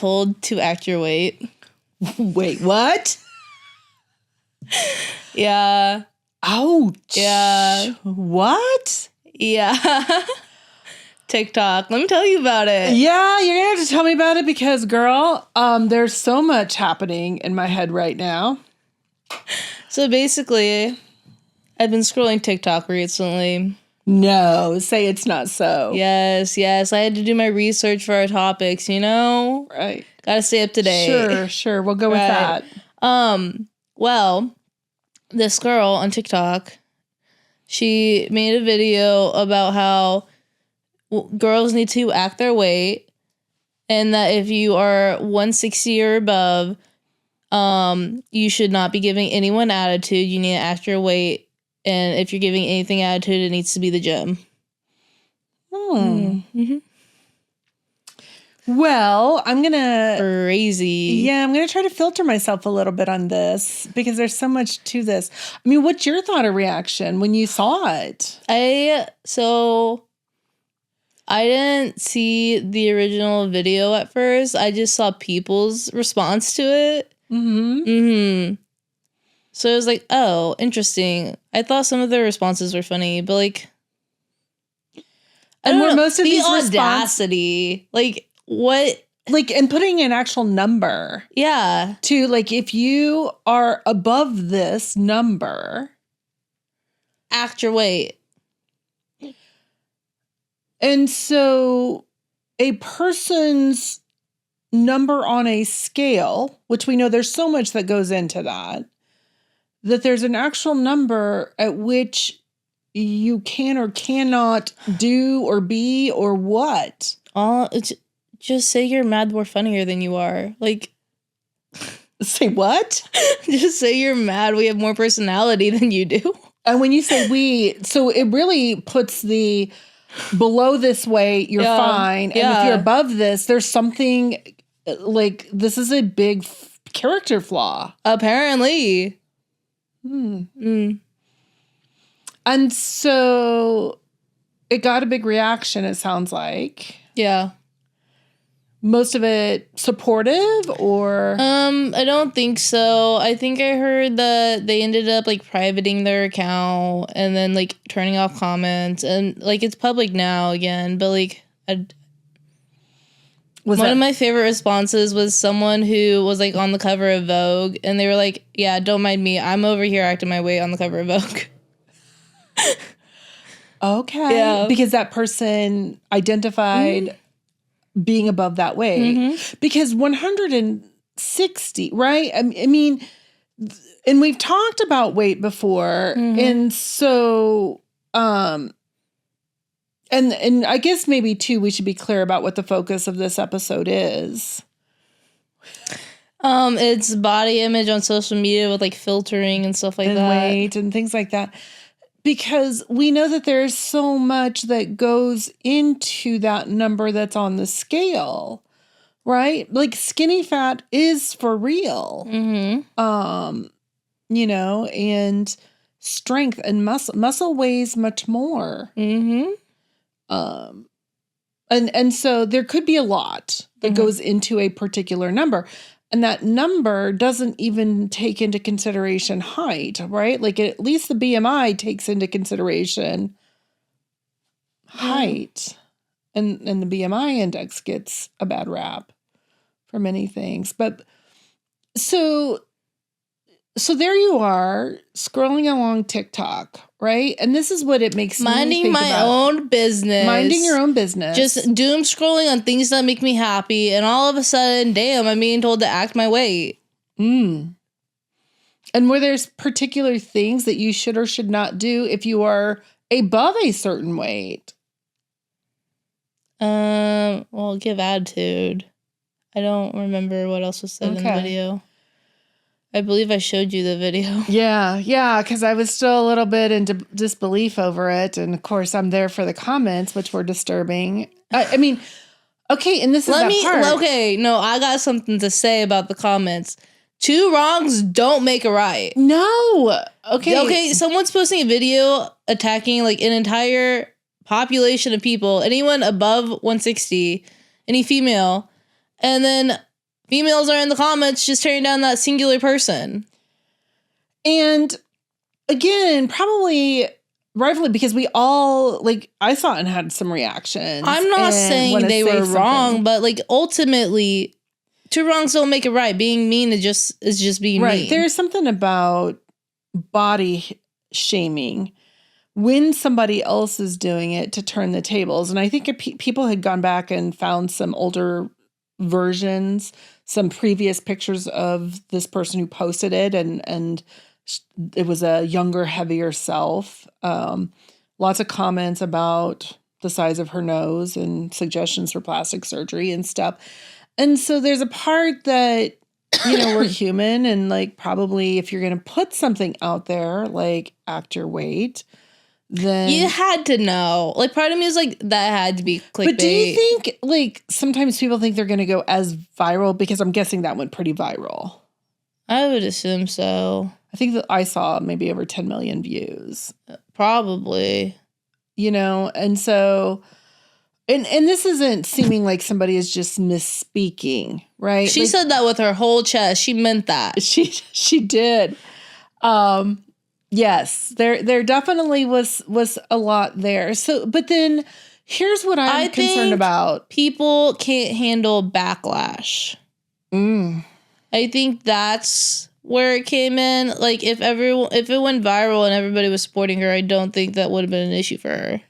told to act your weight. Wait, what? Yeah. Ouch. Yeah. What? Yeah. TikTok. Let me tell you about it. Yeah, you're gonna have to tell me about it because, girl, there's so much happening in my head right now. So basically, I've been scrolling TikTok recently. No, say it's not so. Yes. I had to do my research for our topics, you know? Right. Gotta stay up to date. Sure. We'll go with that. Well, this girl on TikTok, she made a video about how girls need to act their weight, and that if you are 160 or above, you should not be giving anyone attitude. You need to act your weight, and if you're giving anything attitude, it needs to be the gym. Mm-hmm. Well, I'm gonna crazy. Yeah, I'm gonna try to filter myself a little bit on this because there's so much to this. I mean, what's your thought or reaction when you saw it? I didn't see the original video at first. I just saw people's response to it. So I was like, oh, interesting. I thought some of their responses were funny, but like, and were most of the these audacity, like what? Like, and putting an actual number. Yeah. To like, if you are above this number, act your weight. And so a person's number on a scale, which we know there's so much that goes into that there's an actual number at which you can or cannot do or be or what. Just say you're mad we're funnier than you are. Like, say what? Just say you're mad we have more personality than you do. And when you say we, so it really puts the below this weight, you're fine. And if you're above this, there's something like this is a big character flaw. Apparently. And so it got a big reaction, it sounds like. Yeah. Most of it supportive or? I don't think so. I think I heard that they ended up like privating their account and then like turning off comments, and like it's public now again, but like one of my favorite responses was someone who was like on the cover of Vogue, and they were like, yeah, don't mind me. I'm over here acting my weight on the cover of Vogue. Okay. Yeah. Because that person identified being above that weight. Because 160, right? I mean, and we've talked about weight before. And so, and I guess maybe too, we should be clear about what the focus of this episode is. It's body image on social media with like filtering and stuff like and that. Weight and things like that. Because we know that there's so much that goes into that number that's on the scale, right? Like skinny fat is for real. You know, and strength and muscle weighs much more. And so there could be a lot that goes into a particular number. And that number doesn't even take into consideration height, right? Like at least the BMI takes into consideration height. And the BMI index gets a bad rap for many things. But so there you are scrolling along TikTok, right? And this is what it makes me think about. Minding my own business. Minding your own business. Just doom scrolling on things that make me happy. And all of a sudden, damn, I'm being told to act my weight. And where there's particular things that you should or should not do if you are above a certain weight. Well, give attitude. I don't remember what else was said in the video. I believe I showed you the video. Yeah, because I was still a little bit in disbelief over it. And of course, I'm there for the comments, which were disturbing. I mean, okay, and this is that part. Okay, no, I got something to say about the comments. 2 wrongs don't make a right. No. Okay, someone's posting a video attacking like an entire population of people, anyone above 160, any female, and then females are in the comments just tearing down that singular person. And again, probably rightfully, because we all, like, I saw it and had some reactions. I'm not saying they were wrong, but like ultimately, two wrongs don't make it right. Being mean is just being mean. There's something about body shaming when somebody else is doing it to turn the tables. And I think people had gone back and found some older versions, some previous pictures of this person who posted it, and it was a younger, heavier self. Lots of comments about the size of her nose and suggestions for plastic surgery and stuff. And so there's a part that, you know, we're human, and like probably if you're going to put something out there, like act your weight, then you had to know. Like part of me is like, that had to be clickbait. But do you think like sometimes people think they're going to go as viral? Because I'm guessing that went pretty viral. I would assume so. I think that I saw maybe over 10 million views. Probably. You know, and so, and this isn't seeming like somebody is just misspeaking, right? She like, said that with her whole chest. She meant that. She did. Yes, there definitely was a lot there. So, but then here's what I'm concerned about. People can't handle backlash. I think that's where it came in. Like if it went viral and everybody was supporting her, I don't think that would have been an issue for her.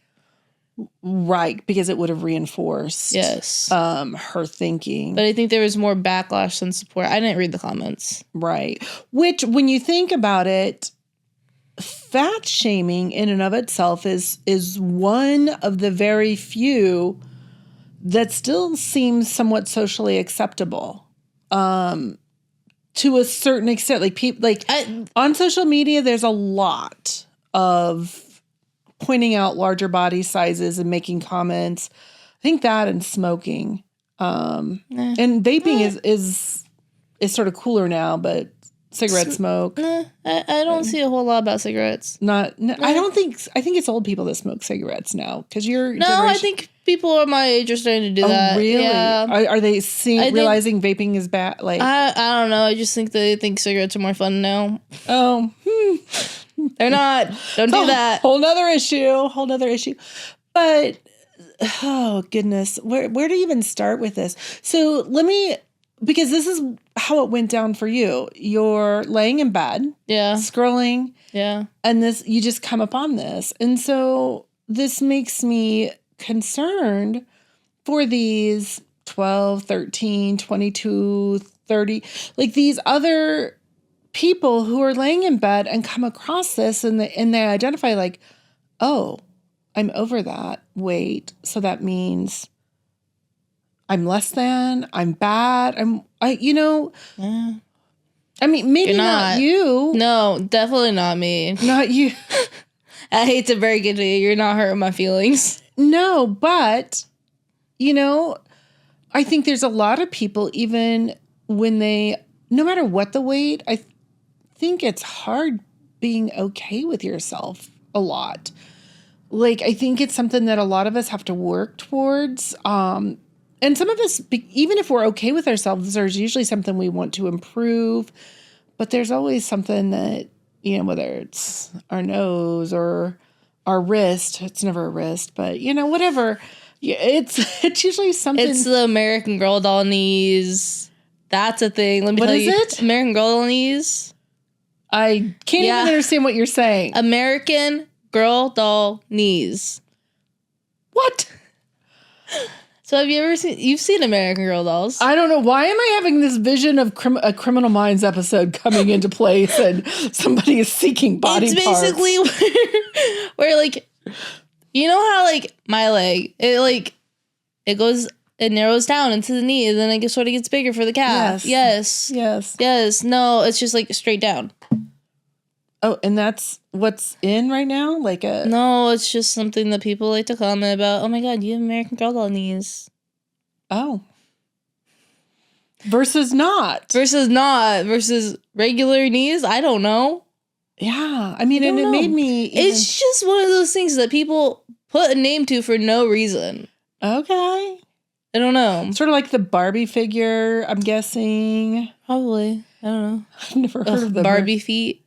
Right, because it would have reinforced her thinking. But I think there was more backlash than support. I didn't read the comments. Right. Which, when you think about it, fat shaming in and of itself is one of the very few that still seems somewhat socially acceptable. To a certain extent, like people, on social media, there's a lot of pointing out larger body sizes and making comments. I think that and smoking, and vaping is sort of cooler now, but cigarette smoke. I don't see a whole lot about cigarettes. I think it's old people that smoke cigarettes now, because I think people are my age are starting to do that. Really? Yeah. Are they realizing vaping is bad? Like I don't know. I just think they think cigarettes are more fun now. Oh, they're not. Don't do that. Whole nother issue. But oh goodness, where to even start with this? So because this is how it went down for you. You're laying in bed, scrolling, and you just come upon this, and so this makes me concerned for these 12, 13, 22, 30, like these other people who are laying in bed and come across this, and they identify like, oh, I'm over that weight, so that means I'm less than, I'm bad, I mean, maybe not you. No, definitely not me. Not you. I hate to break it to you. You're not hurting my feelings. No, but, I think there's a lot of people, even when no matter what the weight, I think it's hard being okay with yourself a lot. Like, I think it's something that a lot of us have to work towards. And some of us, even if we're okay with ourselves, there's usually something we want to improve. But there's always something that, whether it's our nose or our wrist, it's never a wrist, but, whatever. It's usually something. It's the American Girl doll knees. That's a thing. Let me tell you. What is it? American Girl doll knees. I can't even understand what you're saying. American Girl doll knees. What? So have you ever you've seen American Girl dolls? I don't know. Why am I having this vision of a Criminal Minds episode coming into place and somebody is seeking body parts? It's basically where like, you know how like my leg, it narrows down into the knee and then it sort of gets bigger for the calf. Yes. No, it's just like straight down. Oh, and that's what's in right now? No, it's just something that people like to comment about. Oh my God, you have American Girl doll knees. Oh. Versus not. Versus regular knees? I don't know. Yeah. I mean, and it made me... It's just one of those things that people put a name to for no reason. Okay. I don't know. Sort of like the Barbie figure, I'm guessing. Probably. I don't know. I've never heard of them. Barbie feet.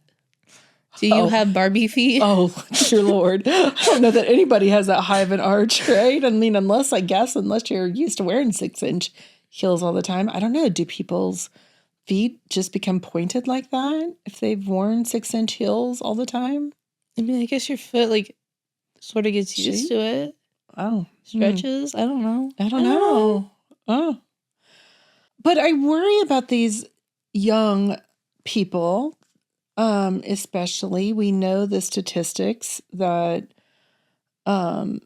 Do you have Barbie feet? Oh, dear Lord. I don't know that anybody has that high of an arch, right? I mean, unless you're used to wearing 6-inch heels all the time. I don't know. Do people's feet just become pointed like that if they've worn 6-inch heels all the time? I mean, I guess your foot, like, sort of gets used to it. Oh. Stretches? I don't know. I don't know. Oh. But I worry about these young people. Especially, we know the statistics that a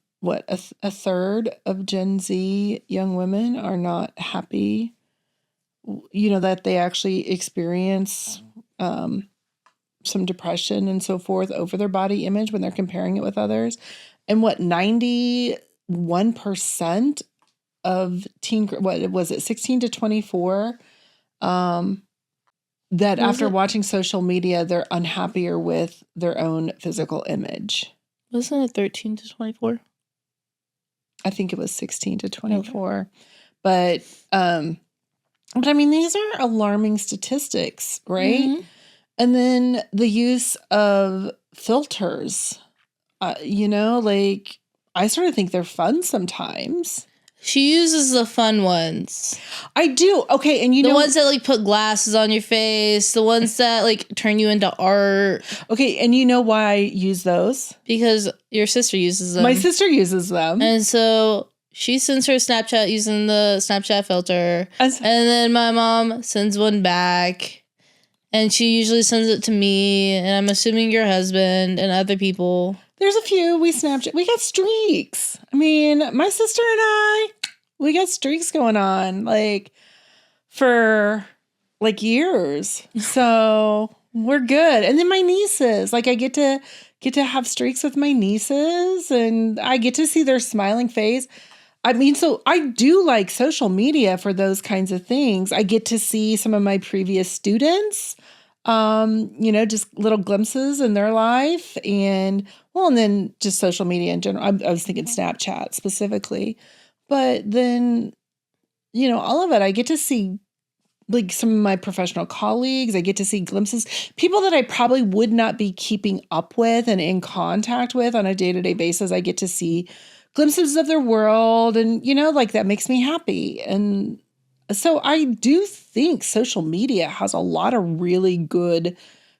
third of Gen Z young women are not happy, that they actually experience some depression and so forth over their body image when they're comparing it with others. And 91% of 16 to 24, that after watching social media, they're unhappier with their own physical image. Wasn't it 13 to 24? I think it was 16 to 24. Okay. But I mean, these are alarming statistics, right? Mm-hmm. And then the use of filters, I sort of think they're fun sometimes. She uses the fun ones. I do. Okay, and the ones that like put glasses on your face, the ones that like turn you into art. Okay, and you know why I use those? Because your sister uses them. My sister uses them. And so she sends her Snapchat using the Snapchat filter. And then my mom sends one back. And she usually sends it to me, and I'm assuming your husband and other people. There's a few. We Snapchat. We got streaks. I mean, my sister and we got streaks going on, like, for, like, years. So we're good. And then my nieces. Like, I get to have streaks with my nieces, and I get to see their smiling face. I mean, so I do like social media for those kinds of things. I get to see some of my previous students, just little glimpses in their life, and then just social media in general. I was thinking Snapchat specifically, but then, all of it, I get to see like some of my professional colleagues. I get to see glimpses, people that I probably would not be keeping up with and in contact with on a day-to-day basis. I get to see glimpses of their world, and, that makes me happy. And so I do think social media has a lot of really good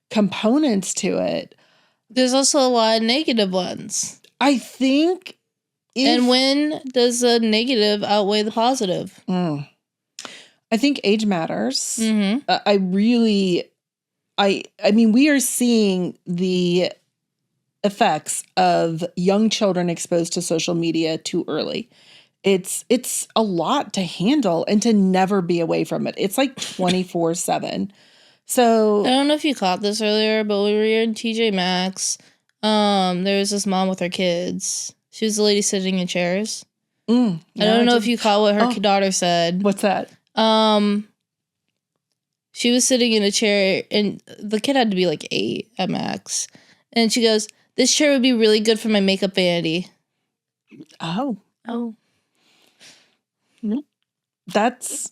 components to it. There's also a lot of negative ones. I think. And when does the negative outweigh the positive? I think age matters. Mm-hmm. I mean, we are seeing the effects of young children exposed to social media too early. It's a lot to handle and to never be away from it. It's like 24/7. So I don't know if you caught this earlier, but we were in TJ Maxx. There was this mom with her kids. She was the lady sitting in chairs. I don't know if you caught what her daughter said. What's that? She was sitting in a chair, and the kid had to be like 8 at max. And she goes, "This chair would be really good for my makeup vanity." Oh. That's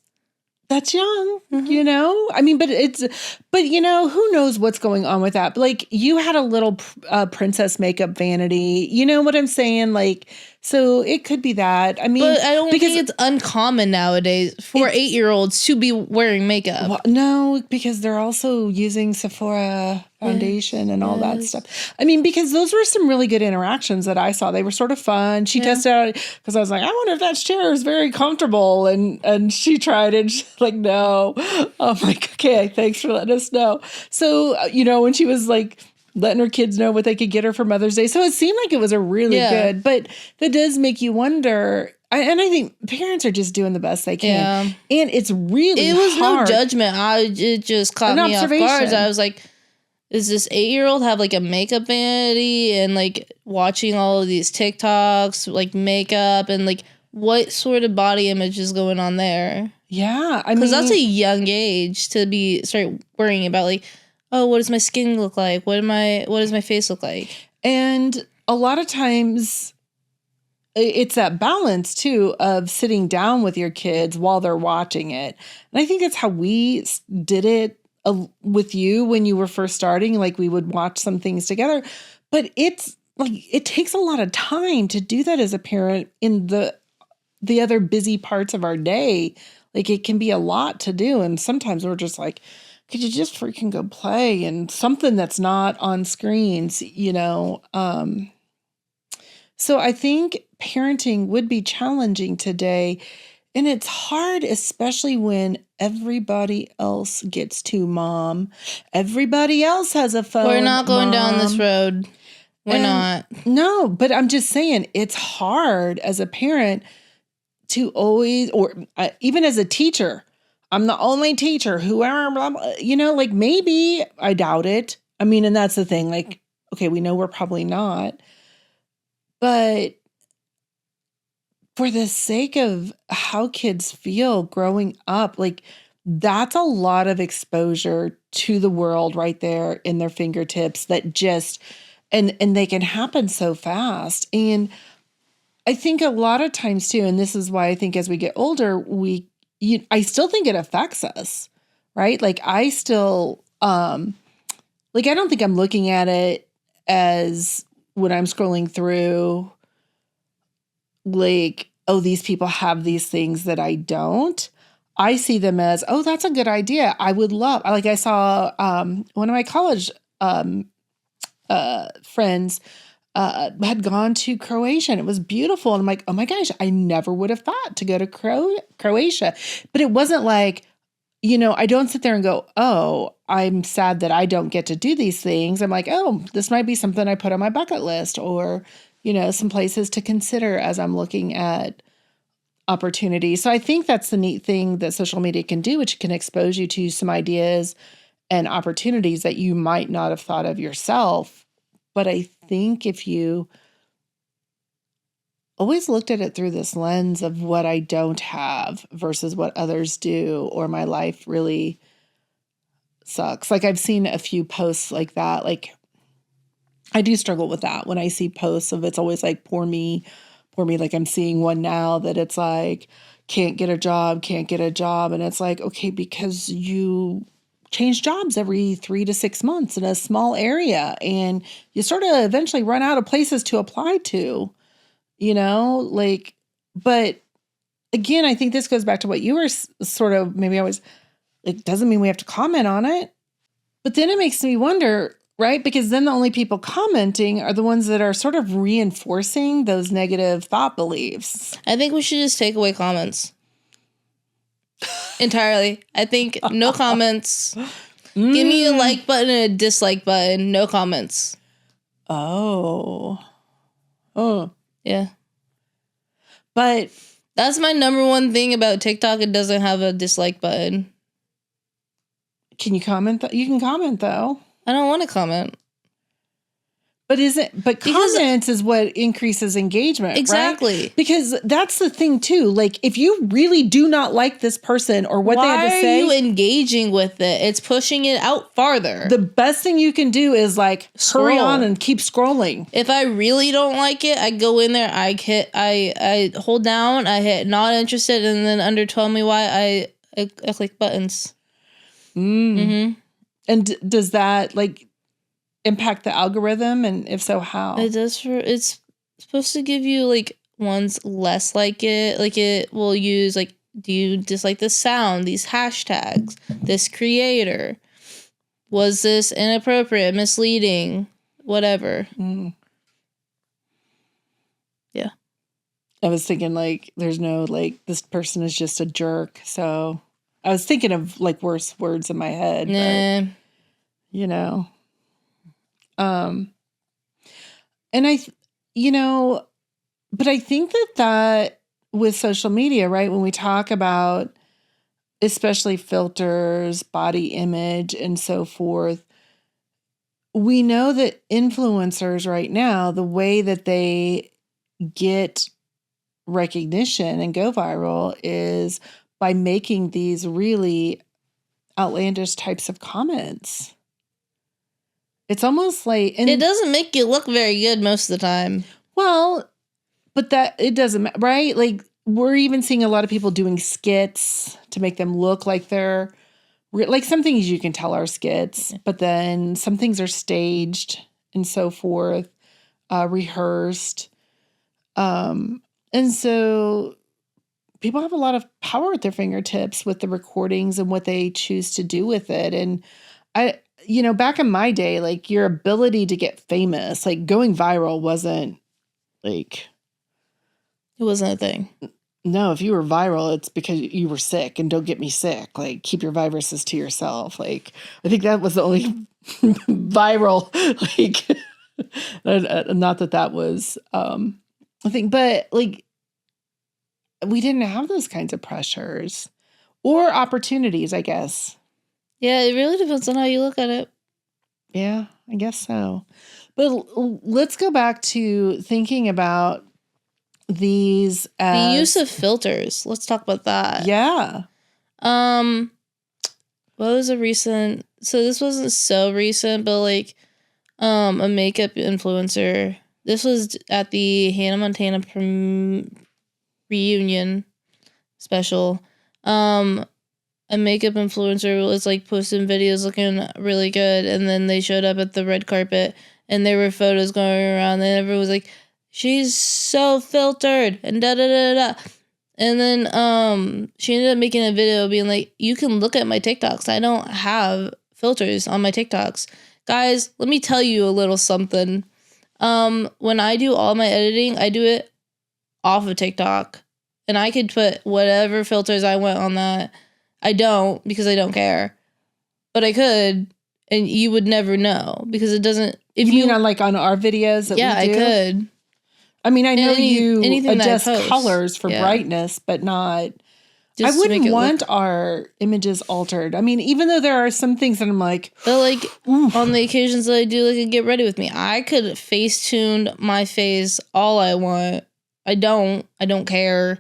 young, mm-hmm. I mean, but who knows what's going on with that? But, like, you had a little princess makeup vanity, you know what I'm saying? Like, so it could be that. I mean, but I don't think it's uncommon nowadays for 8-year-olds to be wearing makeup. Well, no, because they're also using Sephora foundation and all that stuff. I mean, because those were some really good interactions that I saw. They were sort of fun. She tested out, because I was like, I wonder if that chair is very comfortable. And she tried it. She's like, no. I'm like, okay, thanks for letting us know. So, when she was like letting her kids know what they could get her for Mother's Day. So it seemed like it was a really good, but that does make you wonder. And I think parents are just doing the best they can. Yeah. And it's really It was hard. no judgment. It just caught me off guard. I was like, does this 8-year-old have like a makeup vanity and like watching all of these TikToks, like makeup, and like what sort of body image is going on there? Yeah. I mean, because that's a young age to start worrying about like, oh, what does my skin look like? What does my face look like? And a lot of times, it's that balance too of sitting down with your kids while they're watching it. And I think that's how we did it with you when you were first starting. Like, we would watch some things together, but it's like, it takes a lot of time to do that as a parent in the other busy parts of our day. Like, it can be a lot to do. And sometimes we're just like, could you just freaking go play and something that's not on screens, you know? So I think parenting would be challenging today. And it's hard, especially when everybody else gets to mom. Everybody else has a phone. We're not going down this road. We're not. No, but I'm just saying it's hard as a parent to always, or even as a teacher, I'm the only teacher who, blah, blah, you know, like, maybe, I doubt it. I mean, and that's the thing, like, okay, we know we're probably not, but for the sake of how kids feel growing up, like, that's a lot of exposure to the world right there in their fingertips that just, and they can happen so fast. And I think a lot of times too, and this is why I think as we get older, I still think it affects us, right? Like, I still, like, I don't think I'm looking at it as, when I'm scrolling through, like, oh, these people have these things that I don't. I see them as, oh, that's a good idea. I would love, like, I saw one of my college friends had gone to Croatia, and it was beautiful. And I'm like, oh my gosh, I never would have thought to go to Croatia. But it wasn't like, you know, I don't sit there and go, oh, I'm sad that I don't get to do these things. I'm like, oh, this might be something I put on my bucket list, or, you know, some places to consider as I'm looking at opportunities. So I think that's the neat thing that social media can do, which can expose you to some ideas and opportunities that you might not have thought of yourself. But I think if you always looked at it through this lens of what I don't have versus what others do, or my life really sucks. Like, I've seen a few posts like that. Like, I do struggle with that when I see posts of, it's always like, poor me. Like, I'm seeing one now that it's like, can't get a job. And it's like, okay, because you change jobs every 3 to 6 months in a small area, and you sort of eventually run out of places to apply to, you know, like, but again, I think this goes back to what you were sort of, maybe I was like, doesn't mean we have to comment on it, but then it makes me wonder, right? Because then the only people commenting are the ones that are sort of reinforcing those negative thought beliefs. I think we should just take away comments. Entirely. I think no comments. Give me a like button and a dislike button. No comments. Oh. Yeah. But that's my number one thing about TikTok. It doesn't have a dislike button. Can you comment? You can comment though. I don't want to comment. But comments is what increases engagement, exactly. Right? Because that's the thing too. Like, if you really do not like this person or what they have to say, why are you engaging with it? It's pushing it out farther. The best thing you can do is like hurry on and keep scrolling. If I really don't like it, I go in there, I hold down, I hit not interested, and then under tell me why I click buttons. Mm-hmm. And does that like impact the algorithm, and if so, how? It does. It's supposed to give you like ones less like it. Like, it will use like, do you dislike this sound, these hashtags, this creator, was this inappropriate, misleading, whatever. Yeah. I was thinking like, there's no like, this person is just a jerk. So I was thinking of like worse words in my head. Nah. But, you know. And but I think that with social media, right, when we talk about especially filters, body image, and so forth, we know that influencers right now, the way that they get recognition and go viral is by making these really outlandish types of comments. It's almost like... it doesn't make you look very good most of the time. Well, but that it doesn't, right? Like we're even seeing a lot of people doing skits to make them look like they're like some things you can tell are skits, but then some things are staged and so forth, rehearsed. And so people have a lot of power at their fingertips with the recordings and what they choose to do with it. And back in my day, like your ability to get famous, like going viral wasn't like. It wasn't a thing. No, if you were viral, it's because you were sick, and don't get me sick. Like keep your viruses to yourself. Like I think that was the only viral, like, not that was, I think, but like, we didn't have those kinds of pressures or opportunities, I guess. Yeah, it really depends on how you look at it. Yeah, I guess so. But let's go back to thinking about these the use of filters. Let's talk about that. Yeah. What was a recent? So this wasn't so recent, but like, a makeup influencer. This was at the Hannah Montana reunion special. A makeup influencer was like posting videos looking really good, and then they showed up at the red carpet, and there were photos going around, and everyone was like, "She's so filtered," and da da da da. And then she ended up making a video being like, "You can look at my TikToks. I don't have filters on my TikToks." Guys, let me tell you a little something. When I do all my editing, I do it off of TikTok. And I could put whatever filters I want on that. I don't, because I don't care. But I could, and you would never know, because it doesn't... If you mean on our videos that we do? I could. I mean, I know you adjust colors for brightness, but not... I wouldn't want our images altered. I mean, even though there are some things that I'm like... But like, on the occasions that I do like a get ready with me, I could Facetune my face all I want. I don't care.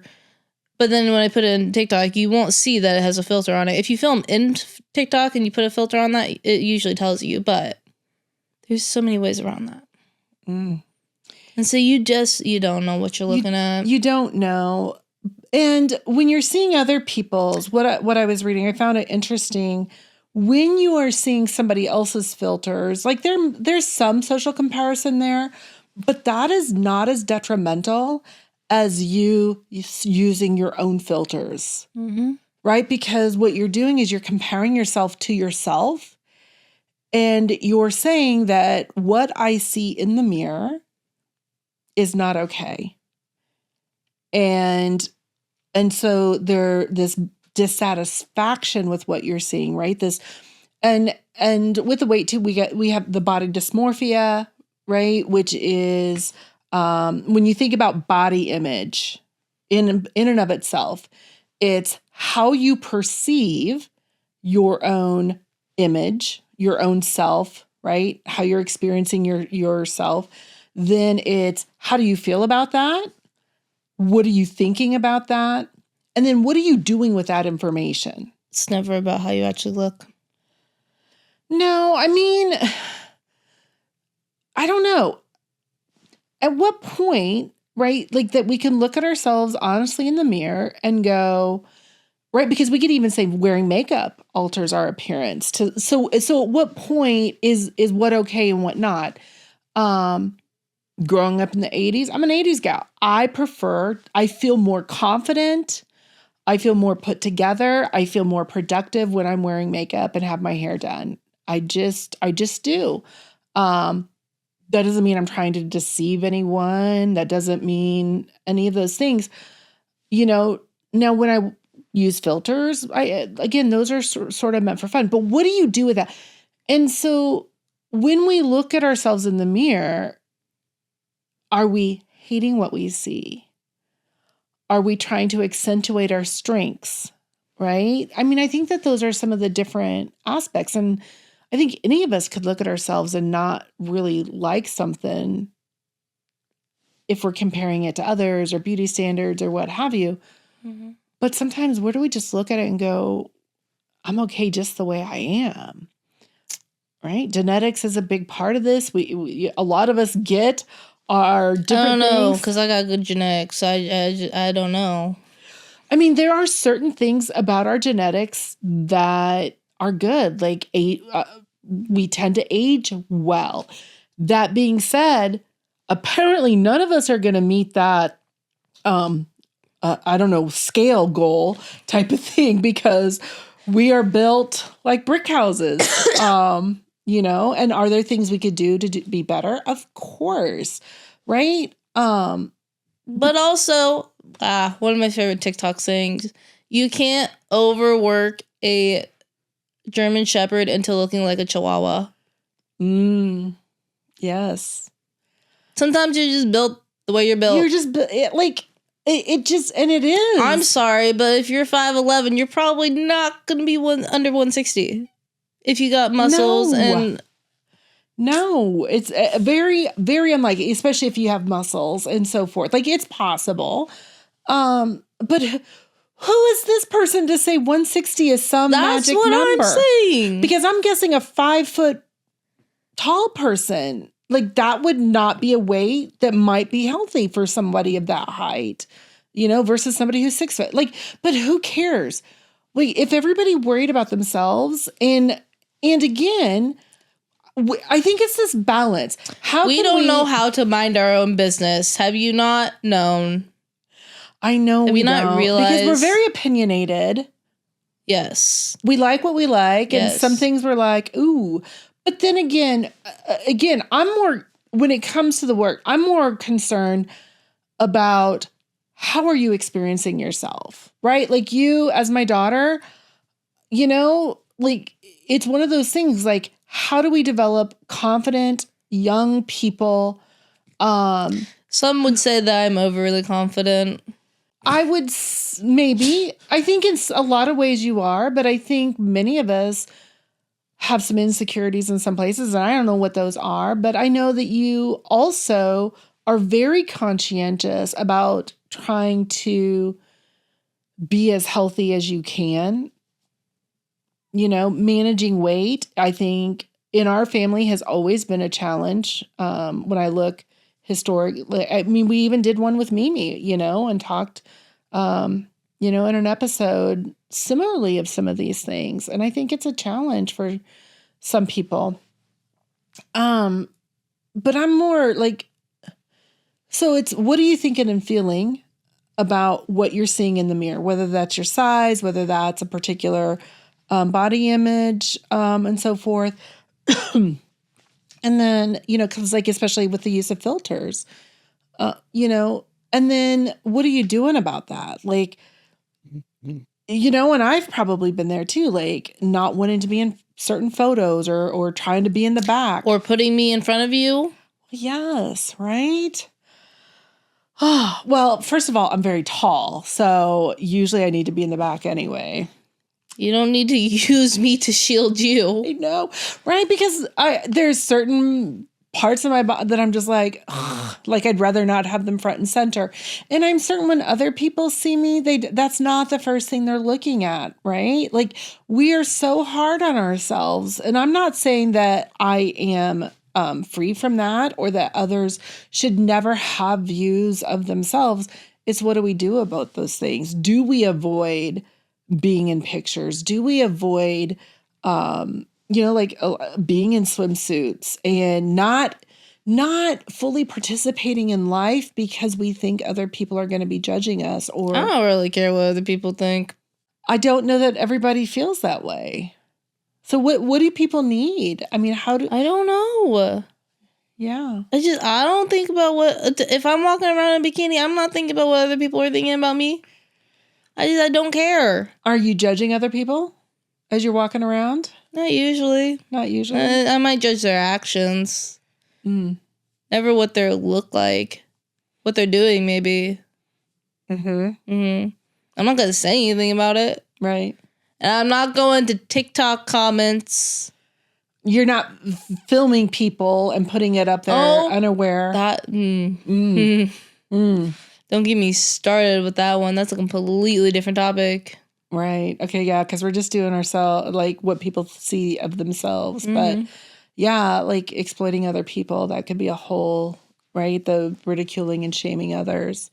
But then when I put it in TikTok, you won't see that it has a filter on it. If you film in TikTok and you put a filter on that, it usually tells you. But there's so many ways around that. And so you don't know what you're looking at. You don't know. And when you're seeing other people's, what I was reading, I found it interesting. When you are seeing somebody else's filters, like there's some social comparison there, but that is not as detrimental as you using your own filters, right? Because what you're doing is you're comparing yourself to yourself, and you're saying that what I see in the mirror is not okay. And so this dissatisfaction with what you're seeing, right? This, and with the weight too, we have the body dysmorphia, right? Which is, when you think about body image in and of itself, it's how you perceive your own image, your own self, right? How you're experiencing yourself. Then it's, how do you feel about that? What are you thinking about that? And then what are you doing with that information? It's never about how you actually look. No, I mean, I don't know. At what point, right, like that we can look at ourselves honestly in the mirror and go, right, because we could even say wearing makeup alters our appearance. So at what point is what okay and what not? Growing up in the 80s, I'm an 80s gal. I feel more confident. I feel more put together. I feel more productive when I'm wearing makeup and have my hair done. I just do. That doesn't mean I'm trying to deceive anyone. That doesn't mean any of those things. Now when I use filters, again, those are sort of meant for fun. But what do you do with that? And so when we look at ourselves in the mirror, are we hating what we see? Are we trying to accentuate our strengths, right? I mean, I think that those are some of the different aspects. And I think any of us could look at ourselves and not really like something if we're comparing it to others or beauty standards or what have you. Mm-hmm. But sometimes where do we just look at it and go, I'm okay just the way I am, right? Genetics is a big part of this. A lot of us get are different I don't know, things. because I got good genetics. I don't know. I mean, there are certain things about our genetics that are good. Like we tend to age well. That being said, apparently none of us are going to meet that, I don't know, scale goal type of thing, because we are built like brick houses, you know, and are there things we could do to be better? Of course. Right. But also, one of my favorite TikTok sayings, you can't overwork a German Shepherd into looking like a Chihuahua. Yes. Sometimes you're just built the way you're built. You're just it just, and it is. I'm sorry, but if you're 5'11", you're probably not going to be under 160 if you got muscles. No, it's very, very unlikely, especially if you have muscles and so forth. Like, it's possible. But who is this person to say 160 is some magic number? That's what I'm saying. Because I'm guessing a 5 foot tall person, like, that would not be a weight that might be healthy for somebody of that height, you know, versus somebody who's 6 foot. Like, but who cares? Like, if everybody worried about themselves, and again, I think it's this balance. We don't know how to mind our own business. Have you not known? I know. Have you not realized? Because we're very opinionated. Yes. We like what we like. Yes. And some things we're like, ooh. But then again, I'm more, when it comes to the work, I'm more concerned about how are you experiencing yourself, right? Like, you, as my daughter, you know, like, it's one of those things, like, how do we develop confident young people? Some would say that I'm overly confident. I would maybe. I think in a lot of ways you are, but I think many of us have some insecurities in some places, and I don't know what those are, but I know that you also are very conscientious about trying to be as healthy as you can. You know, managing weight, I think, in our family has always been a challenge. When I look historically, I mean, we even did one with Mimi, you know, and talked, you know, in an episode similarly of some of these things. And I think it's a challenge for some people. But I'm more like, so it's, what are you thinking and feeling about what you're seeing in the mirror, whether that's your size, whether that's a particular body image, and so forth. And then, you know, cause like, especially with the use of filters, you know, and then what are you doing about that? Like, you know, and I've probably been there too, like not wanting to be in certain photos or trying to be in the back. Or putting me in front of you. Yes. Right. Oh, well, first of all, I'm very tall, so usually I need to be in the back anyway. You don't need to use me to shield you. I know, right? Because there's certain parts of my body that I'm just like I'd rather not have them front and center. And I'm certain when other people see me, that's not the first thing they're looking at, right? Like, we are so hard on ourselves. And I'm not saying that I am free from that, or that others should never have views of themselves. It's, what do we do about those things? Do we avoid being in pictures? Do we avoid, you know, like being in swimsuits and not fully participating in life because we think other people are going to be judging us? Or I don't really care what other people think. I don't know that everybody feels that way. So what do people need? I mean, I don't know. Yeah. I don't think about if I'm walking around in a bikini, I'm not thinking about what other people are thinking about me. I don't care. Are you judging other people as you're walking around? Not usually. Not usually? I might judge their actions. Never what they look like. What they're doing, maybe. I'm not going to say anything about it. Right. And I'm not going to TikTok comments. You're not filming people and putting it up there unaware. Don't get me started with that one. That's a completely different topic. Right. Okay. Yeah. Because we're just doing ourselves, like what people see of themselves. But yeah, like exploiting other people, that could be a whole right? The ridiculing and shaming others.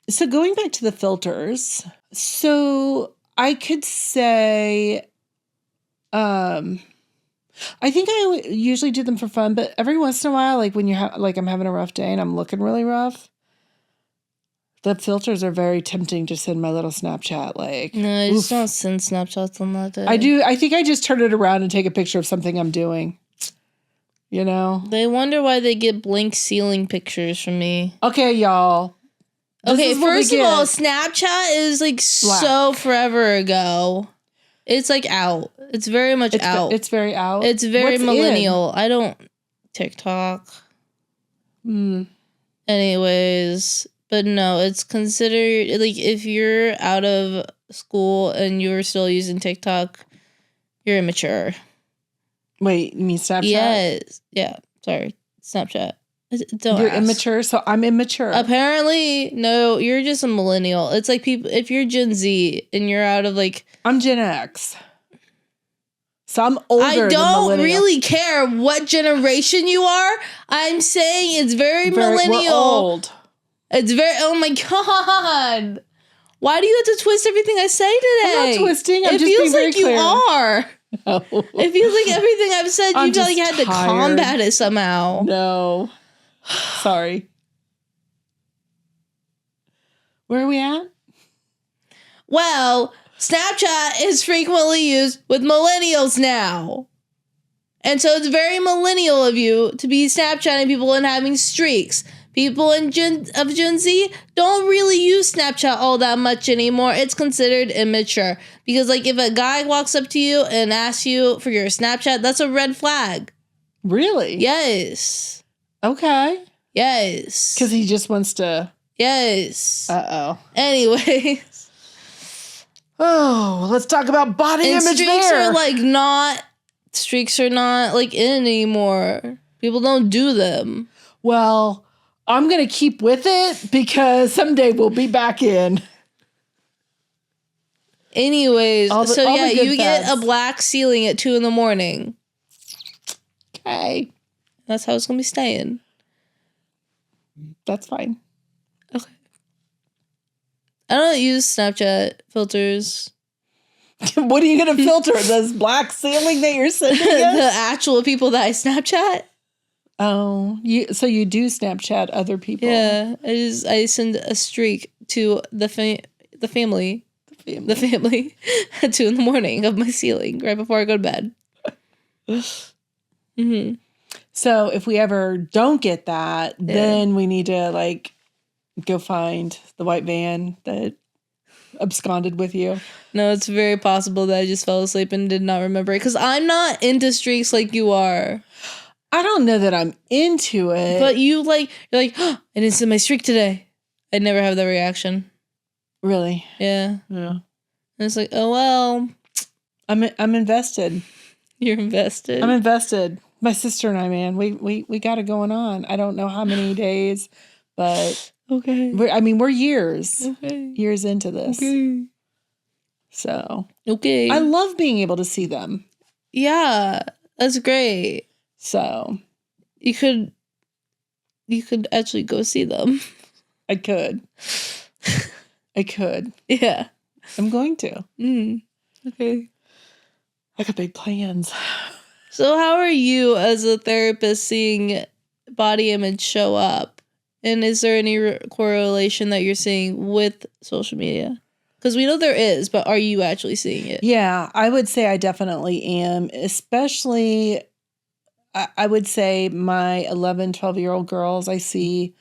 So going back to the filters, so I could say, I think I usually do them for fun, but every once in a while, like when I'm having a rough day and I'm looking really rough, the filters are very tempting to send my little Snapchat. Like, no, I just don't send Snapchats on that day. I do. I think I just turn it around and take a picture of something I'm doing. You know? They wonder why they get blank ceiling pictures from me. Okay, y'all. Okay, first of all, Snapchat is like so forever ago. It's like out. It's very much out. It's very out. It's very millennial. I don't TikTok. Anyways, but no, it's considered like if you're out of school and you're still using TikTok, you're immature. Wait, you mean Snapchat? Yes. Yeah. Sorry. Snapchat. You're immature, so I'm immature. Apparently, no, you're just a millennial. It's like people, if you're Gen Z and you're out of like... I'm Gen X. So I'm older than millennial. I don't really care what generation you are. I'm saying it's very millennial. We're old. It's very... Oh my God. Why do you have to twist everything I say today? I'm not twisting. I'm it just feels being like very you clear. are. No. It feels like everything I've said, you feel like you had to combat it somehow. No. Sorry. Where are we at? Well, Snapchat is frequently used with millennials now. And so it's very millennial of you to be Snapchatting people and having streaks. People in Gen Z don't really use Snapchat all that much anymore. It's considered immature. Because, like, if a guy walks up to you and asks you for your Snapchat, that's a red flag. Really? Yes. Okay. Yes. Because he just wants to... Yes. Uh-oh. Anyways. Oh, let's talk about body image streaks there. Streaks are not, like, in anymore. People don't do them. Well... I'm going to keep with it because someday we'll be back in. Anyways, you get a black ceiling at 2 a.m. Okay. That's how it's going to be staying. That's fine. Okay. I don't use Snapchat filters. What are you going to filter? This black ceiling that you're sending us? The actual people that I Snapchat. Oh, so you do Snapchat other people? Yeah, I send a streak to the family at 2 a.m. of my ceiling right before I go to bed. Mm-hmm. So if we ever don't get that, then we need to go find the white van that absconded with you. No, it's very possible that I just fell asleep and did not remember it because I'm not into streaks like you are. I don't know that I'm into it. But you're like, oh, I didn't send my streak today. I never have that reaction. Really? Yeah. Yeah. And it's like, oh, well. I'm invested. You're invested? I'm invested. My sister and I, man, we got it going on. I don't know how many days, but... Okay. We're years. Okay. Years into this. Okay. So. Okay. I love being able to see them. Yeah. That's great. So you could actually go see them. I could. Yeah. I'm going to. Okay. I got big plans. So how are you as a therapist seeing body image show up? And is there any correlation that you're seeing with social media? Because we know there is, but are you actually seeing it? Yeah, I would say I definitely am, especially... I would say my 11, 12-year-old girls, I see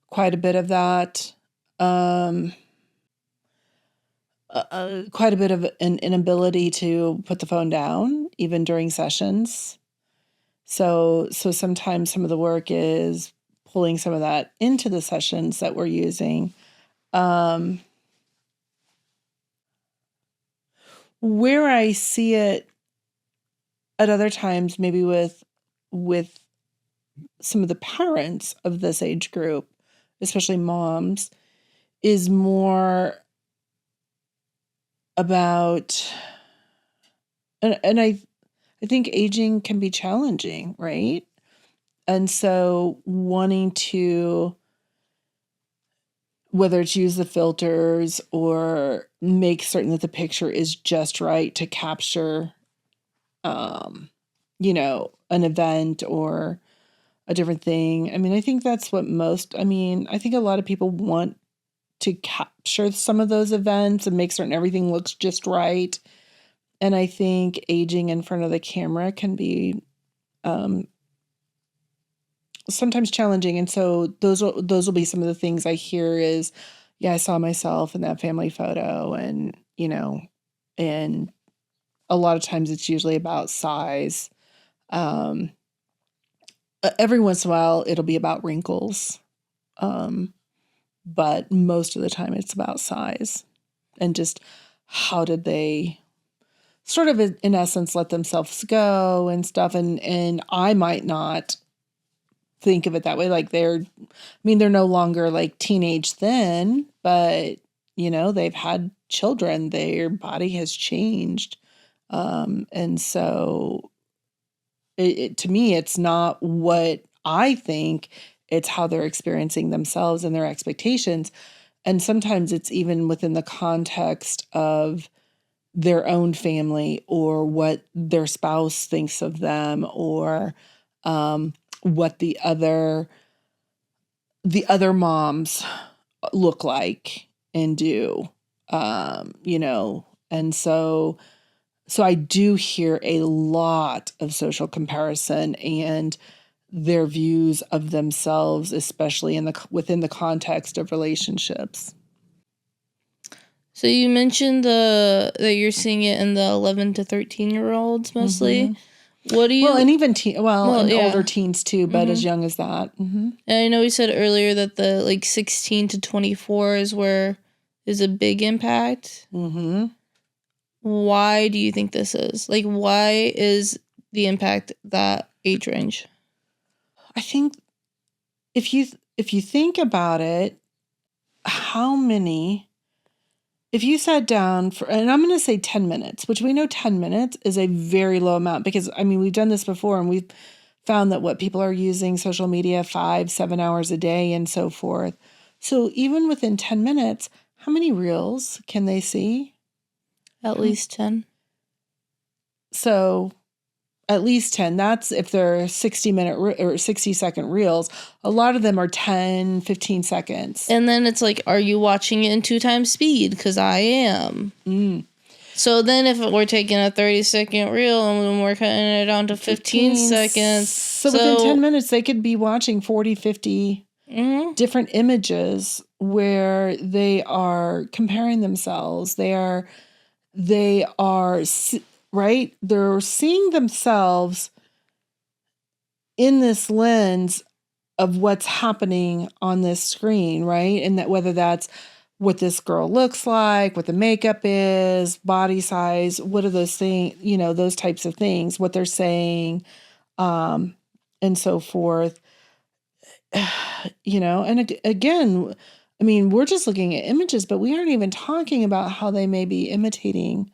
quite a bit of that. Quite a bit of an inability to put the phone down, even during sessions. So sometimes some of the work is pulling some of that into the sessions that we're using. Where I see it at other times, maybe with some of the parents of this age group, especially moms, is more about, and I think aging can be challenging, right? And so wanting to, whether it's use the filters or make certain that the picture is just right to capture, you know, an event or a different thing. I mean, I think that's what I think a lot of people want to capture some of those events and make certain everything looks just right. And I think aging in front of the camera can be sometimes challenging. And so those will be some of the things I hear is, yeah, I saw myself in that family photo, and, you know, and a lot of times it's usually about size. Every once in a while it'll be about wrinkles. But most of the time it's about size and just how did they sort of in essence let themselves go and stuff. And I might not think of it that way. Like they're no longer like teenage thin, but you know, they've had children, their body has changed. And so to me, it's not what I think, it's how they're experiencing themselves and their expectations. And sometimes it's even within the context of their own family or what their spouse thinks of them, or what the other moms look like and do, you know. And so I do hear a lot of social comparison and their views of themselves, especially within the context of relationships. So you mentioned that you're seeing it in the 11 to 13-year-olds mostly. Mm-hmm. What do you... and even older teens too, but as young as that. Mm-hmm. And I know we said earlier that the 16 to 24 is a big impact. Mm-hmm. Why do you think this is? Why is the impact that age range? I think if you think about it, if you sat down for, and I'm going to say 10 minutes, which we know 10 minutes is a very low amount, because we've done this before and we've found that people are using social media 5-7 hours a day and so forth. So even within 10 minutes, how many reels can they see? At least 10. So at least 10. That's if they're 60-minute or 60-second reels. A lot of them are 10, 15 seconds. And then it's are you watching it in 2 times speed? Because I am. So then if we're taking a 30-second reel and we're cutting it down to 15 seconds. So within 10 minutes, they could be watching 40, 50 different images where they are comparing themselves. They are right? They're seeing themselves in this lens of what's happening on this screen, right? And that whether that's what this girl looks like, what the makeup is, body size, what are those things, those types of things, what they're saying, and so forth. And again, we're just looking at images, but we aren't even talking about how they may be imitating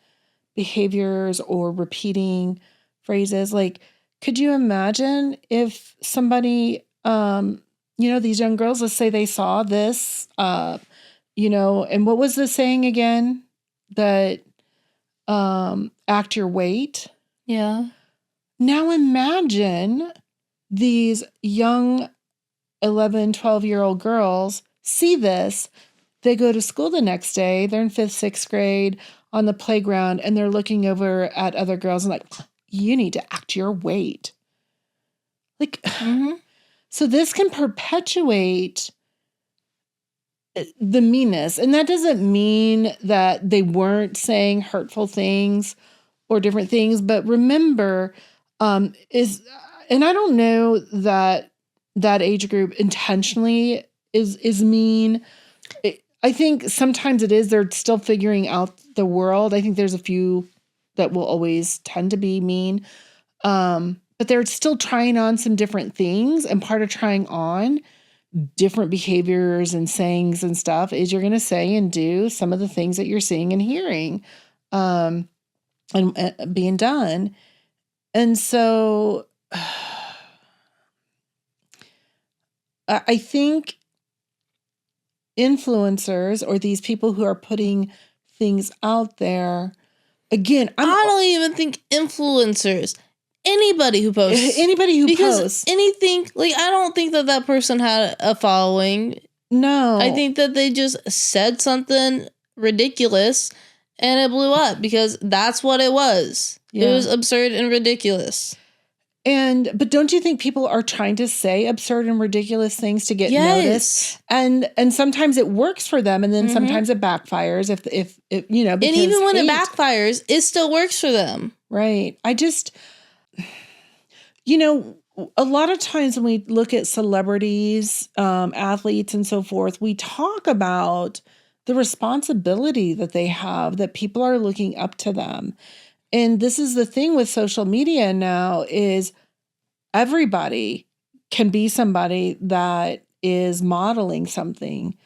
behaviors or repeating phrases. Could you imagine if somebody, these young girls, let's say they saw this, and what was the saying again? That act your weight. Yeah. Now imagine these young 11, 12-year-old girls see this. They go to school the next day. They're in 5th, 6th grade on the playground, and they're looking over at other girls and you need to act your weight. So this can perpetuate the meanness. And that doesn't mean that they weren't saying hurtful things or different things, but remember, and I don't know that age group intentionally is mean. I think sometimes it is. They're still figuring out the world. I think there's a few that will always tend to be mean. But they're still trying on some different things. And part of trying on different behaviors and sayings and stuff is you're going to say and do some of the things that you're seeing and hearing and being done. And so I think influencers or these people who are putting things out there, again, I don't even think influencers. Anybody who posts. Because anything, like, I don't think that person had a following. No. I think that they just said something ridiculous and it blew up because that's what it was. Yeah. It was absurd and ridiculous. But don't you think people are trying to say absurd and ridiculous things to get noticed? And sometimes it works for them, and then sometimes it backfires. If you know, because and even when it backfires, it still works for them, right? I just, you know, a lot of times when we look at celebrities, athletes, and so forth, we talk about the responsibility that they have, that people are looking up to them. And this is the thing with social media now, is everybody can be somebody that is modeling something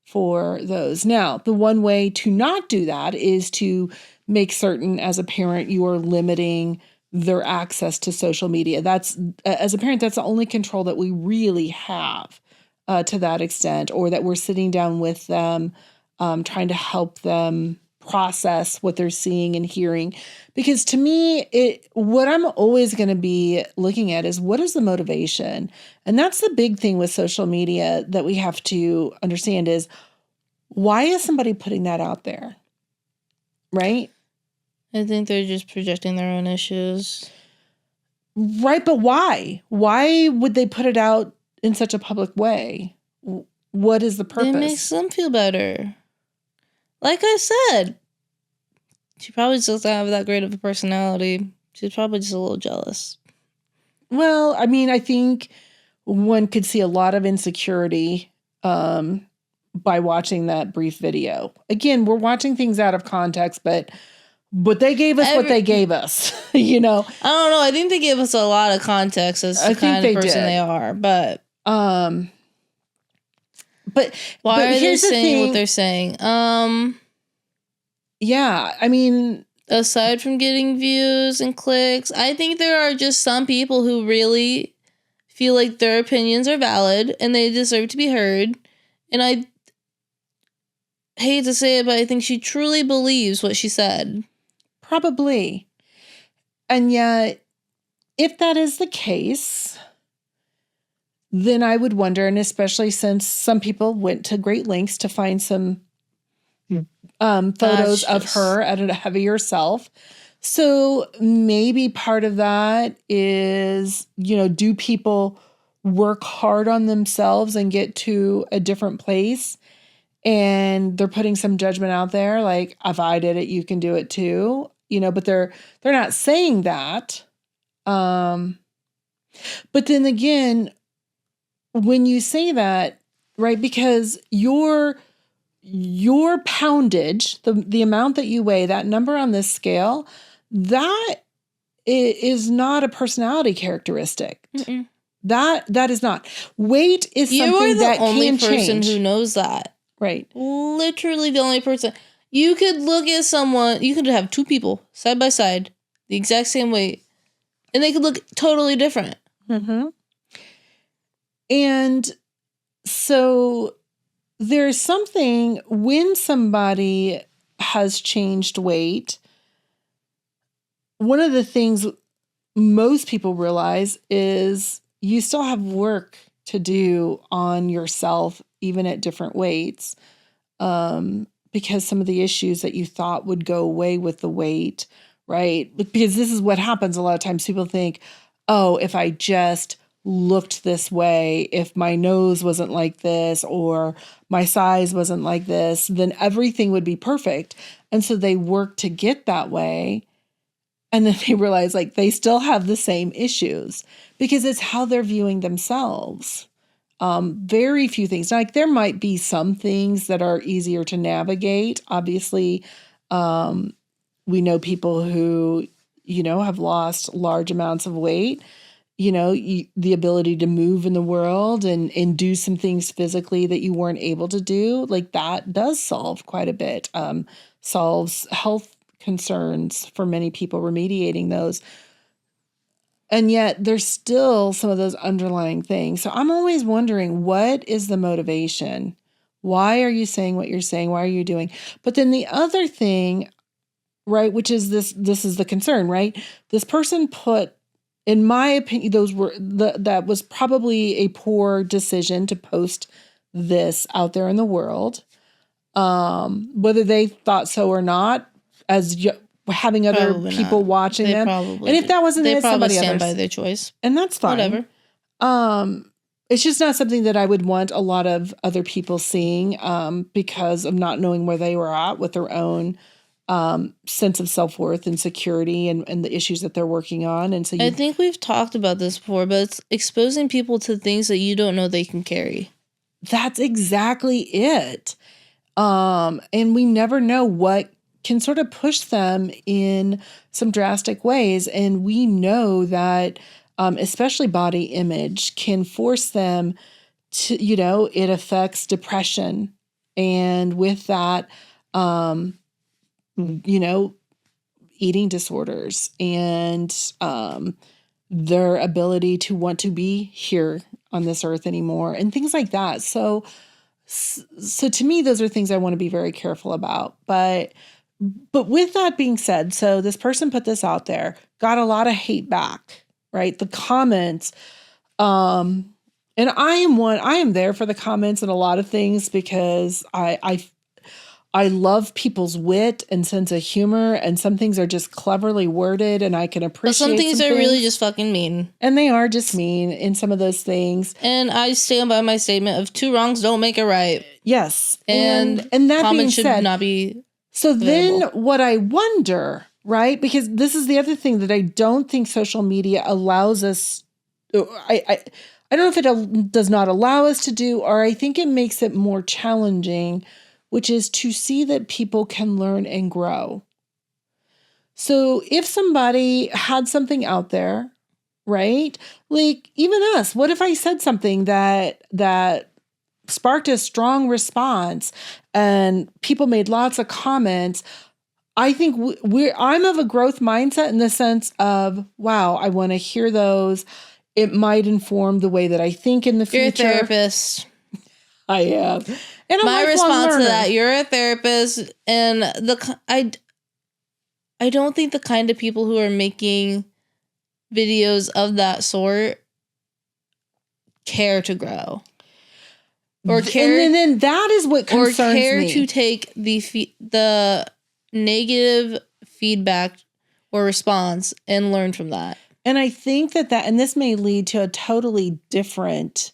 for those. Now, the one way to not do that is to make certain, as a parent, you are limiting their access to social media. That's, as a parent, that's the only control that we really have to that extent, or that we're sitting down with them, trying to help them process what they're seeing and hearing. Because to me, what I'm always going to be looking at is, what is the motivation? And that's the big thing with social media that we have to understand is, why is somebody putting that out there? Right? I think they're just projecting their own issues. Right, but why? Why would they put it out in such a public way? What is the purpose? It makes them feel better. Like I said, she probably just doesn't have that great of a personality. She's probably just a little jealous. Well, I mean, I think one could see a lot of insecurity by watching that brief video. Again, we're watching things out of context, but they gave us what they gave us, you know? I don't know. I think they gave us a lot of context as the kind of person they are, but why are they saying what they're saying? Yeah, I mean, aside from getting views and clicks, I think there are just some people who really feel like their opinions are valid and they deserve to be heard. And I hate to say it, but I think she truly believes what she said. Probably. And yet, if that is the case, then I would wonder, and especially since some people went to great lengths to find some photos of her at a heavier self. So maybe part of that is, you know, do people work hard on themselves and get to a different place? And they're putting some judgment out there, like, if I did it, you can do it too. You know, but they're not saying that. But then again, when you say that, right, because your poundage, the amount that you weigh, that number on this scale, that is not a personality characteristic. Mm-mm. That is not. Weight is something that can change. You're the only person who knows that. Right. Literally the only person. You could look at someone, you could have two people side by side, the exact same weight, and they could look totally different. Mm-hmm. And so there's something, when somebody has changed weight, one of the things most people realize is you still have work to do on yourself, even at different weights, because some of the issues that you thought would go away with the weight, right? Because this is what happens a lot of times. People think, oh, if I just looked this way, if my nose wasn't like this, or my size wasn't like this, then everything would be perfect. And so they work to get that way. And then they realize, like, they still have the same issues because it's how they're viewing themselves. Very few things. Like, there might be some things that are easier to navigate. Obviously, we know people who, you know, have lost large amounts of weight. You know, the ability to move in the world and do some things physically that you weren't able to do, like, that does solve quite a bit. Solves health concerns for many people, remediating those. And yet there's still some of those underlying things. So I'm always wondering, what is the motivation? Why are you saying what you're saying? Why are you doing? But then the other thing, right, which is this is the concern, right? This person put, in my opinion, that was probably a poor decision to post this out there in the world. Whether they thought so or not, as having other Probably people not. watching They them. probably And if that wasn't they it, probably somebody stand else. by their choice. And that's fine. Whatever. It's just not something that I would want a lot of other people seeing, because of not knowing where they were at with their own sense of self-worth and security and the issues that they're working on. And so I think we've talked about this before, but it's exposing people to things that you don't know they can carry. That's exactly it. And we never know what can sort of push them in some drastic ways. And we know that, especially body image can force them to, it affects depression. And with that, eating disorders and, their ability to want to be here on this earth anymore and things like that. So to me, those are things I want to be very careful about. But with that being said, so this person put this out there, got a lot of hate back, right? The comments, and I am there for the comments and a lot of things because I love people's wit and sense of humor, and some things are just cleverly worded, and I can appreciate. But some things are really just fucking mean, and they are just mean in some of those things. And I stand by my statement of 2 wrongs don't make it right. Yes, and that comments should not be. So available. Then, what I wonder, right? Because this is the other thing that I don't think social media allows us. I don't know if it does not allow us to do, or I think it makes it more challenging, which is to see that people can learn and grow. So if somebody had something out there, right? Like even us, what if I said something that sparked a strong response and people made lots of comments? I think I'm of a growth mindset in the sense of, wow, I want to hear those. It might inform the way that I think in the future. You're a therapist. I am. And my response to that, you're a therapist, and I don't think the kind of people who are making videos of that sort care to grow. Or care, and then that is what concerns me. Or care to take the negative feedback or response and learn from that. And I think that and this may lead to a totally different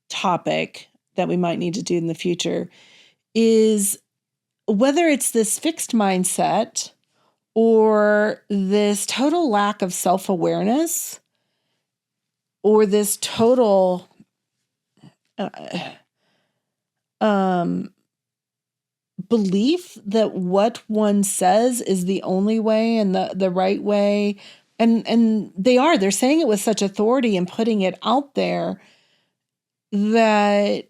topic that we might need to do in the future, is whether it's this fixed mindset or this total lack of self-awareness or this total belief that what one says is the only way and the right way. And they're saying it with such authority and putting it out there that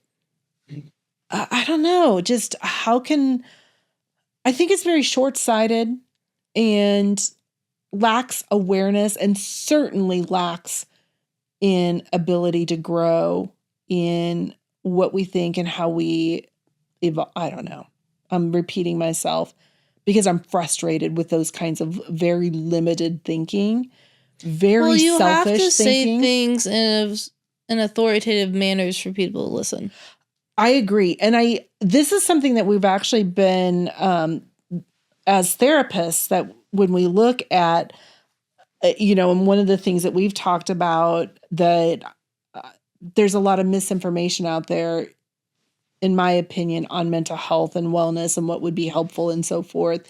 I don't know, just I think it's very short-sighted and lacks awareness and certainly lacks in ability to grow in what we think and how we evolve. I don't know. I'm repeating myself because I'm frustrated with those kinds of very limited thinking, very selfish thinking. Well, you have to say things in authoritative manners for people to listen. I agree. And this is something that we've actually been, as therapists, that when we look at, and one of the things that we've talked about, that there's a lot of misinformation out there, in my opinion, on mental health and wellness and what would be helpful and so forth.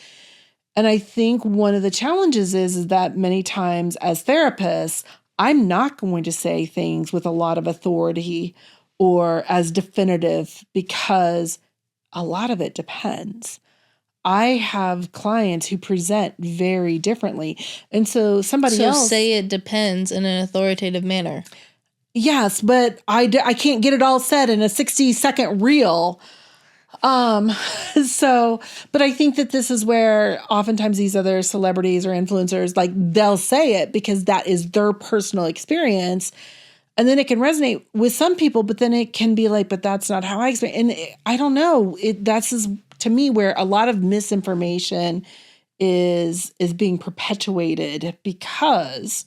And I think one of the challenges is that many times as therapists, I'm not going to say things with a lot of authority or as definitive because a lot of it depends. I have clients who present very differently. And so somebody else... So say it depends in an authoritative manner. Yes, but I can't get it all said in a 60-second reel. So, but I think that this is where oftentimes these other celebrities or influencers, like they'll say it because that is their personal experience. And then it can resonate with some people, but then it can be like, but that's not how I experience. And I don't know. That's to me where a lot of misinformation is being perpetuated because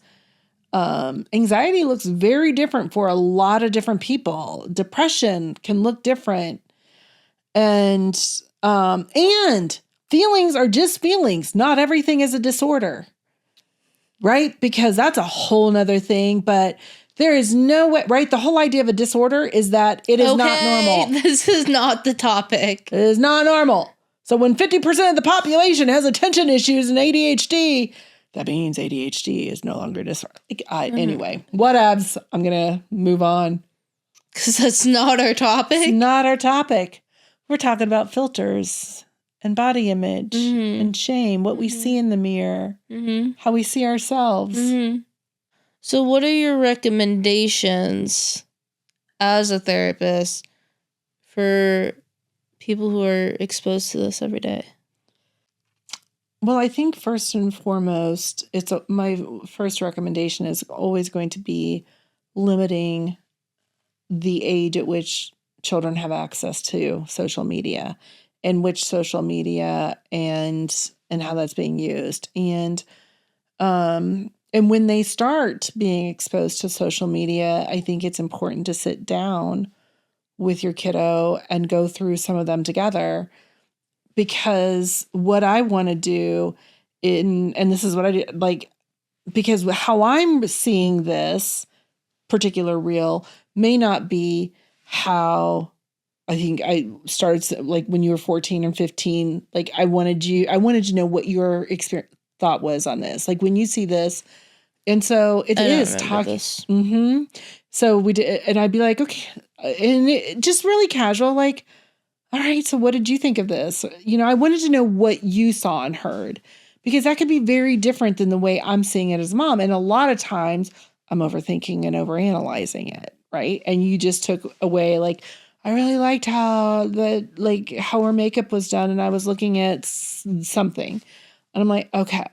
anxiety looks very different for a lot of different people. Depression can look different. And feelings are just feelings. Not everything is a disorder, right? Because that's a whole nother thing. But there is no way, right? The whole idea of a disorder is that it is not normal. This is not the topic. It is not normal. So when 50% of the population has attention issues and ADHD, that means ADHD is no longer a disorder. Anyway, whatevs. I'm going to move on. Because that's not our topic. It's not our topic. We're talking about filters and body image and shame, what we see in the mirror, how we see ourselves. So what are your recommendations as a therapist for people who are exposed to this every day? Well, I think first and foremost, my first recommendation is always going to be limiting the age at which children have access to social media and which social media and how that's being used. And when they start being exposed to social media, I think it's important to sit down with your kiddo and go through some of them together. Because what I want to do and this is what I do, like, because how I'm seeing this particular reel may not be how I think I started, like when you were 14 and 15, like I wanted to know what your thought was on this. Like when you see this, and so it is talking. So we did, and I'd be like, okay, and just really casual, like, all right, so what did you think of this? I wanted to know what you saw and heard, because that could be very different than the way I'm seeing it as a mom. And a lot of times I'm overthinking and overanalyzing it, right? And you just took away, like, I really liked how her makeup was done, and I was looking at something. And I'm like, okay,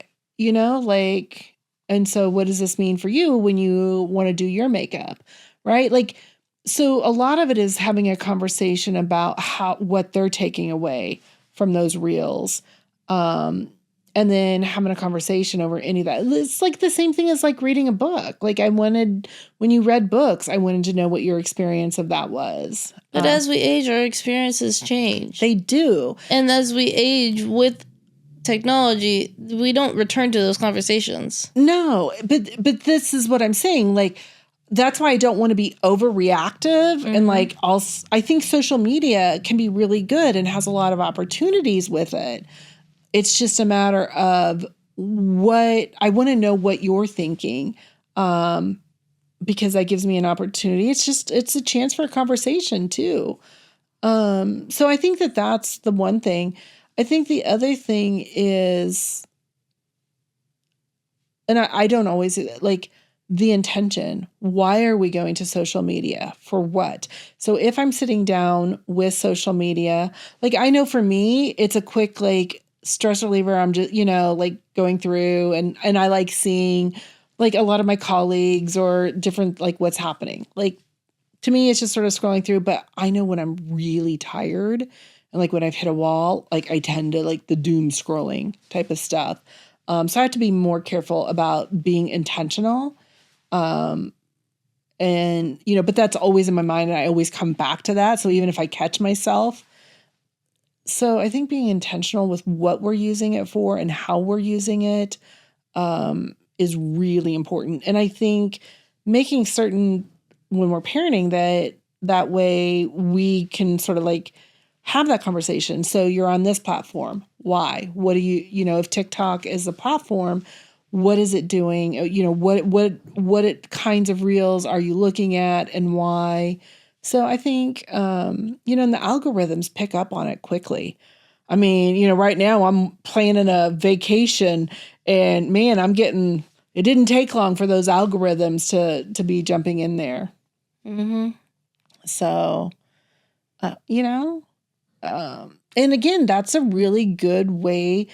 and so what does this mean for you when you want to do your makeup, right? Like, so a lot of it is having a conversation about what they're taking away from those reels. And then having a conversation over any of that. It's like the same thing as like reading a book. Like when you read books, I wanted to know what your experience of that was. But as we age, our experiences change. They do. And as we age with technology, we don't return to those conversations. No, but this is what I'm saying. Like, that's why I don't want to be overreactive. And like, I think social media can be really good and has a lot of opportunities with it. It's just a matter of I want to know what you're thinking, because that gives me an opportunity. It's a chance for a conversation too. So I think that's the one thing. I think the other thing is, and I don't always, like, the intention. Why are we going to social media? For what? So if I'm sitting down with social media, like, I know for me, it's a quick, like, stress reliever. I'm just, like, going through and I like seeing, like, a lot of my colleagues or different, like, what's happening. Like, to me, it's just sort of scrolling through, but I know when I'm really tired and, like, when I've hit a wall, like, I tend to, like, the doom scrolling type of stuff. So I have to be more careful about being intentional. And, but that's always in my mind, and I always come back to that. So even if I catch myself, so I think being intentional with what we're using it for and how we're using it, is really important. And I think making certain when we're parenting that way we can sort of like have that conversation. So you're on this platform. Why? What do if TikTok is a platform, what is it doing? What kinds of reels are you looking at and why? So I think, and the algorithms pick up on it quickly. I mean, right now I'm planning a vacation and man, it didn't take long for those algorithms to be jumping in there. Mm-hmm. So, And again, that's a really good way,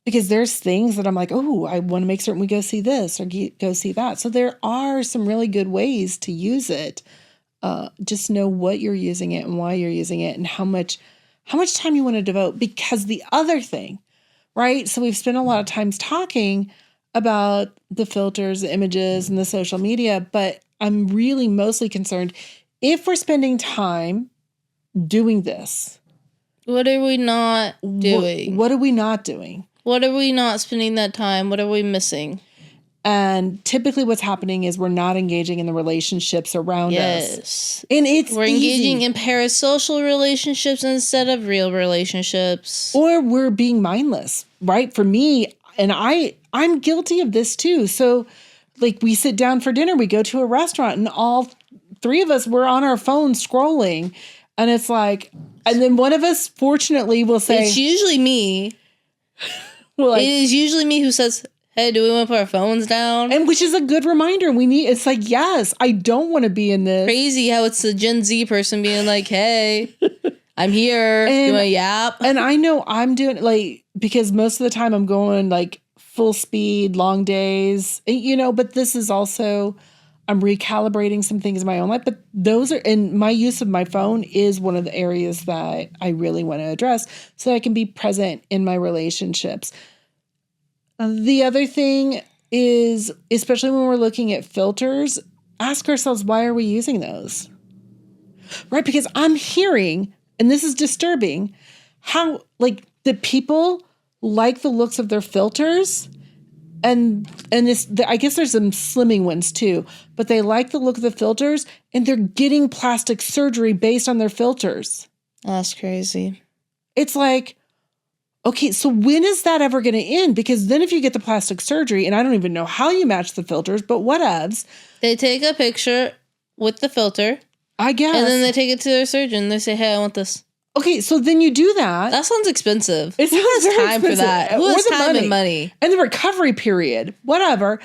because there's things that I'm like, oh, I want to make certain we go see this or go see that. So there are some really good ways to use it. Just know what you're using it and why you're using it and how much time you want to devote. Because the other thing, right? So we've spent a lot of times talking about the filters, the images, and the social media, but I'm really mostly concerned if we're spending time doing this. What are we not doing? What are we not doing? What are we not spending that time? What are we missing? And typically what's happening is we're not engaging in the relationships around us. Yes. And we're engaging in parasocial relationships instead of real relationships. Or we're being mindless, right? For me, and I'm guilty of this too. So like we sit down for dinner, we go to a restaurant, and all three of us were on our phones scrolling. And it's like, and then one of us fortunately will say, it's usually me. Well, like, it is usually me who says, hey, do we want to put our phones down? And which is a good reminder. It's like, yes, I don't want to be in this. Crazy how it's a Gen Z person being like, hey, I'm here. You want to yap? And I know I'm doing like, because most of the time I'm going like full speed, long days, but this is also, I'm recalibrating some things in my own life. But those are, and my use of my phone is one of the areas that I really want to address so I can be present in my relationships. The other thing is, especially when we're looking at filters, ask ourselves, why are we using those? Right? Because I'm hearing, and this is disturbing, how like the people like the looks of their filters, and this, I guess there's some slimming ones too, but they like the look of the filters, and they're getting plastic surgery based on their filters. That's crazy. It's like, okay, so when is that ever going to end? Because then if you get the plastic surgery, and I don't even know how you match the filters, but whatevs. They take a picture with the filter. I guess. And then they take it to their surgeon. They say, hey, I want this. Okay, so then you do that. That sounds expensive. It Who has sounds very time for expensive. that? Who has time and money? And the recovery period, whatever.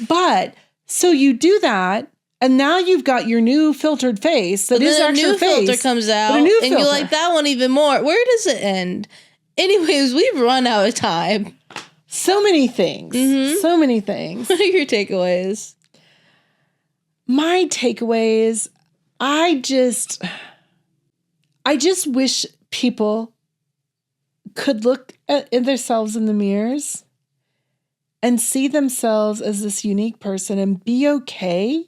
But, so you do that, and now you've got your new filtered face that is actually your face. A new filter comes out, and you like that one even more. Where does it end? Anyways, we've run out of time. So many things. Mm-hmm. So many things. What are your takeaways? My takeaways, I just wish people could look at themselves in the mirrors and see themselves as this unique person and be okay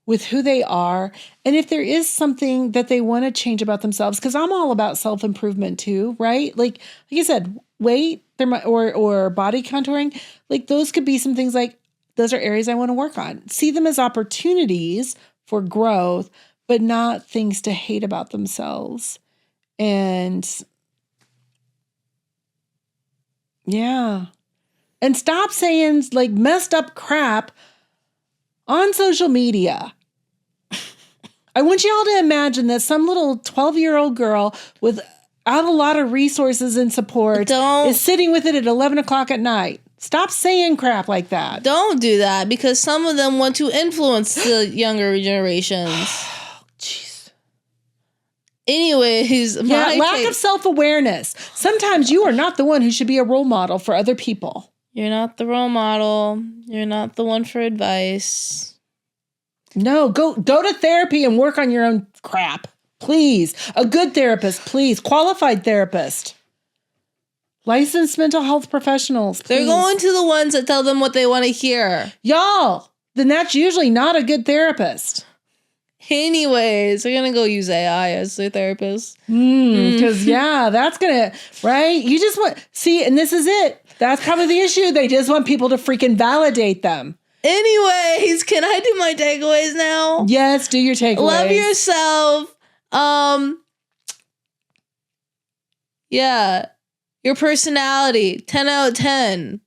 with who they are. And if there is something that they want to change about themselves, because I'm all about self-improvement too, right? Like I said, weight or body contouring, like those could be some things like, those are areas I want to work on. See them as opportunities for growth, but not things to hate about themselves. And yeah. And stop saying like messed up crap on social media. I want you all to imagine that some little 12-year-old girl without a lot of resources and support is sitting with it at 11 o'clock at night. Stop saying crap like that. Don't do that, because some of them want to influence the younger generations. Jeez. Anyways, lack of self-awareness. Sometimes you are not the one who should be a role model for other people. You're not the role model. You're not the one for advice. No, go to therapy and work on your own crap. Please. A good therapist, please. Qualified therapist. Licensed mental health professionals, please. They're going to the ones that tell them what they want to hear. Y'all, then that's usually not a good therapist. Anyways, we're going to go use AI as their therapist. Because, that's going to, right? You just want, see, and this is it. That's probably the issue. They just want people to freaking validate them. Anyways, can I do my takeaways now? Yes, do your takeaways. Love yourself. Your personality, 10 out of 10.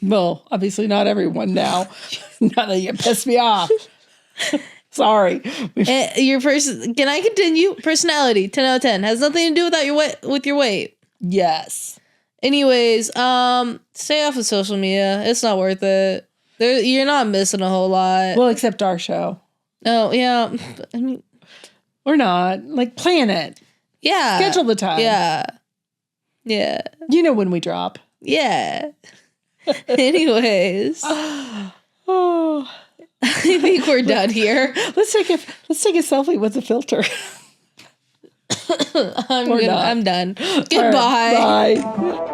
Well, obviously not everyone now. Now that you pissed me off. Sorry. Can I continue? Personality, 10 out of 10. Has nothing to do with your weight. Yes. Anyways, stay off of social media. It's not worth it. You're not missing a whole lot. Well, except our show. Oh, yeah. I mean, we're not. Like, plan it. Yeah. Schedule the time. Yeah. Yeah. You know when we drop. Yeah. Anyways. Oh. I think we're done here. Let's take a selfie with the filter. I'm done. Goodbye. Right, bye.